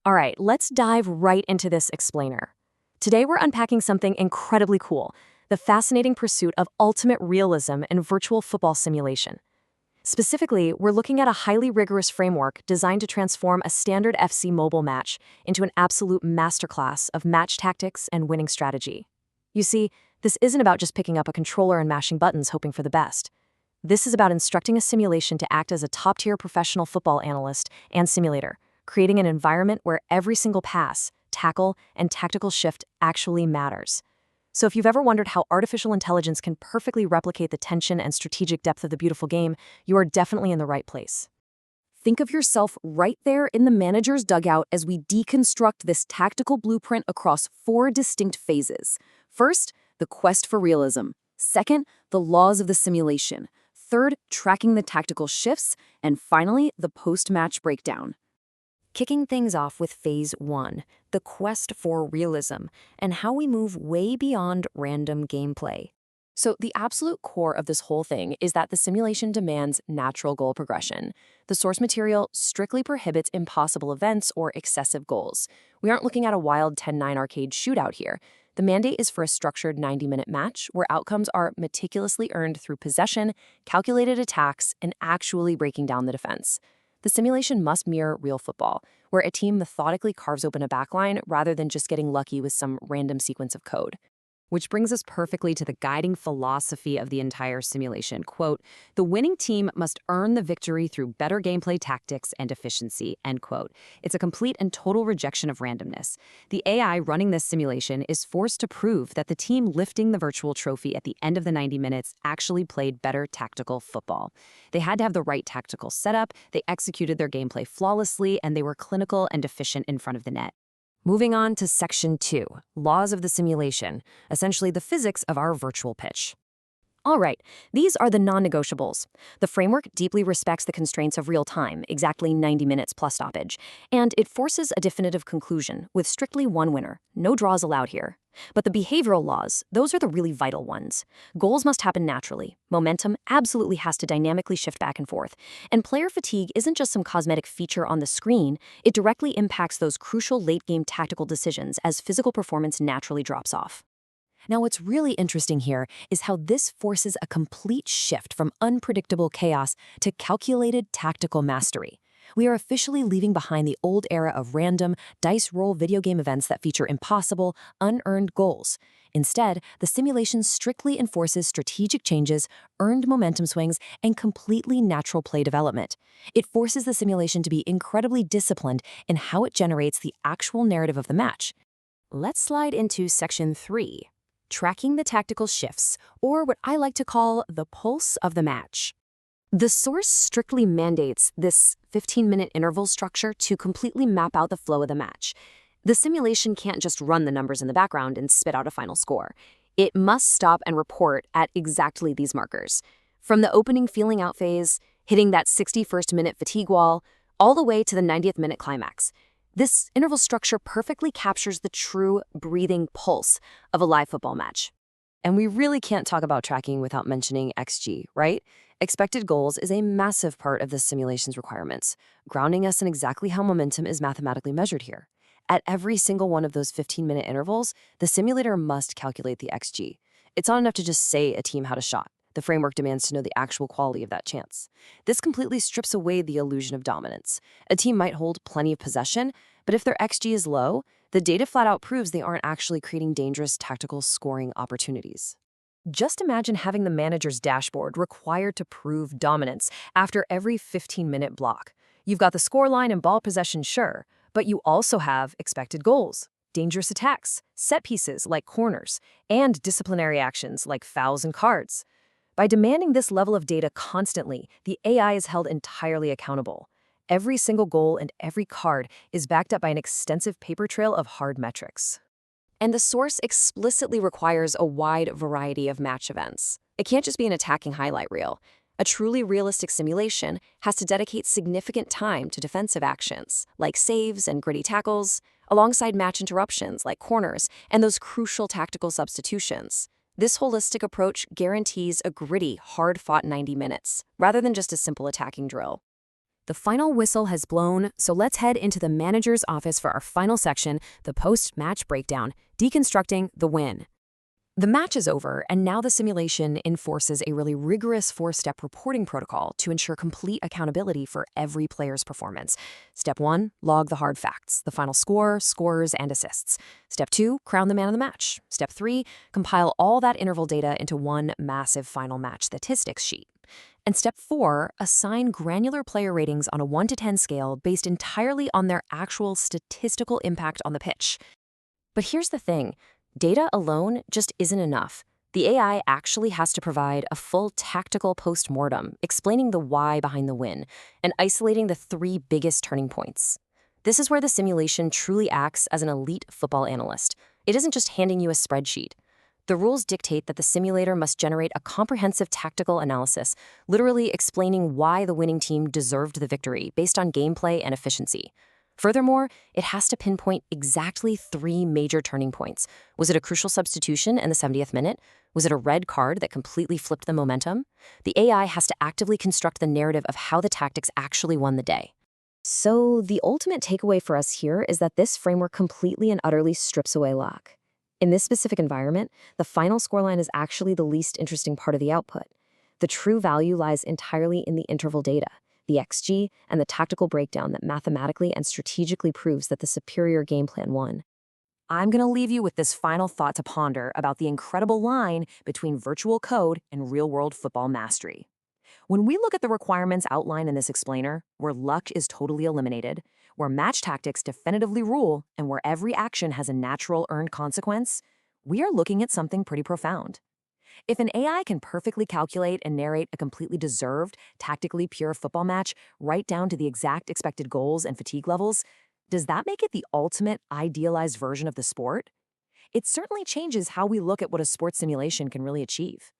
All right, let's dive right into this explainer. Today we're unpacking something incredibly cool, the fascinating pursuit of ultimate realism in virtual football simulation. Specifically, we're looking at a highly rigorous framework designed to transform a standard FC mobile match into an absolute masterclass of match tactics and winning strategy. You see, this isn't about just picking up a controller and mashing buttons hoping for the best. This is about instructing a simulation to act as a top-tier professional football analyst and simulator, creating an environment where every single pass, tackle, and tactical shift actually matters. So if you've ever wondered how artificial intelligence can perfectly replicate the tension and strategic depth of the beautiful game, you are definitely in the right place. Think of yourself right there in the manager's dugout as we deconstruct this tactical blueprint across 4 distinct phases. First, the quest for realism. Second, the laws of the simulation. Third, tracking the tactical shifts. And finally, the post-match breakdown. Kicking things off with Phase 1, the quest for realism, and how we move way beyond random gameplay. So the absolute core of this whole thing is that the simulation demands natural goal progression. The source material strictly prohibits impossible events or excessive goals. We aren't looking at a wild 10-9 arcade shootout here. The mandate is for a structured 90-minute match where outcomes are meticulously earned through possession, calculated attacks, and actually breaking down the defense. The simulation must mirror real football, where a team methodically carves open a backline rather than just getting lucky with some random sequence of code. Which brings us perfectly to the guiding philosophy of the entire simulation. Quote, "The winning team must earn the victory through better gameplay tactics and efficiency," end quote. It's a complete and total rejection of randomness. The AI running this simulation is forced to prove that the team lifting the virtual trophy at the end of the 90 minutes actually played better tactical football. They had to have the right tactical setup, they executed their gameplay flawlessly, and they were clinical and efficient in front of the net. Moving on to Section 2, Laws of the Simulation, essentially the physics of our virtual pitch. All right, these are the non-negotiables. The framework deeply respects the constraints of real time, exactly 90 minutes plus stoppage, and it forces a definitive conclusion with strictly one winner. No draws allowed here. But the behavioral laws, those are the really vital ones. Goals must happen naturally. Momentum absolutely has to dynamically shift back and forth. And player fatigue isn't just some cosmetic feature on the screen, it directly impacts those crucial late-game tactical decisions as physical performance naturally drops off. Now, what's really interesting here is how this forces a complete shift from unpredictable chaos to calculated tactical mastery. We are officially leaving behind the old era of random, dice roll video game events that feature impossible, unearned goals. Instead, the simulation strictly enforces strategic changes, earned momentum swings, and completely natural play development. It forces the simulation to be incredibly disciplined in how it generates the actual narrative of the match. Let's slide into Section 3. Tracking the tactical shifts, or what I like to call the pulse of the match. The source strictly mandates this 15-minute interval structure to completely map out the flow of the match. The simulation can't just run the numbers in the background and spit out a final score. It must stop and report at exactly these markers. From the opening feeling out phase, hitting that 61st minute fatigue wall, all the way to the 90th minute climax. This interval structure perfectly captures the true breathing pulse of a live football match. And we really can't talk about tracking without mentioning XG, right? Expected goals is a massive part of the simulation's requirements, grounding us in exactly how momentum is mathematically measured here. At every single one of those 15-minute intervals, the simulator must calculate the XG. It's not enough to just say a team had a shot. The framework demands to know the actual quality of that chance. This completely strips away the illusion of dominance. A team might hold plenty of possession, but if their XG is low, the data flat out proves they aren't actually creating dangerous tactical scoring opportunities. Just imagine having the manager's dashboard required to prove dominance after every 15-minute block. You've got the scoreline and ball possession, sure, but you also have expected goals, dangerous attacks, set pieces like corners, and disciplinary actions like fouls and cards. By demanding this level of data constantly, the AI is held entirely accountable. Every single goal and every card is backed up by an extensive paper trail of hard metrics. And the source explicitly requires a wide variety of match events. It can't just be an attacking highlight reel. A truly realistic simulation has to dedicate significant time to defensive actions, like saves and gritty tackles, alongside match interruptions like corners and those crucial tactical substitutions. This holistic approach guarantees a gritty, hard-fought 90 minutes, rather than just a simple attacking drill. The final whistle has blown, so let's head into the manager's office for our final section, the post-match breakdown, deconstructing the win. The match is over, and now the simulation enforces a really rigorous four-step reporting protocol to ensure complete accountability for every player's performance. Step 1, log the hard facts, the final score, scores, and assists. Step 2, crown the man of the match. Step 3, compile all that interval data into one massive final match statistics sheet. And step 4, assign granular player ratings on a 1 to 10 scale based entirely on their actual statistical impact on the pitch. But here's the thing. Data alone just isn't enough. The AI actually has to provide a full tactical post-mortem, explaining the why behind the win, and isolating the 3 biggest turning points. This is where the simulation truly acts as an elite football analyst. It isn't just handing you a spreadsheet. The rules dictate that the simulator must generate a comprehensive tactical analysis, literally explaining why the winning team deserved the victory based on gameplay and efficiency. Furthermore, it has to pinpoint exactly 3 major turning points. Was it a crucial substitution in the 70th minute? Was it a red card that completely flipped the momentum? The AI has to actively construct the narrative of how the tactics actually won the day. So the ultimate takeaway for us here is that this framework completely and utterly strips away luck. In this specific environment, the final scoreline is actually the least interesting part of the output. The true value lies entirely in the interval data, the XG, and the tactical breakdown that mathematically and strategically proves that the superior game plan won. I'm going to leave you with this final thought to ponder about the incredible line between virtual code and real-world football mastery. When we look at the requirements outlined in this explainer, where luck is totally eliminated, where match tactics definitively rule, and where every action has a natural earned consequence, we are looking at something pretty profound. If an AI can perfectly calculate and narrate a completely deserved, tactically pure football match right down to the exact expected goals and fatigue levels, does that make it the ultimate idealized version of the sport? It certainly changes how we look at what a sports simulation can really achieve.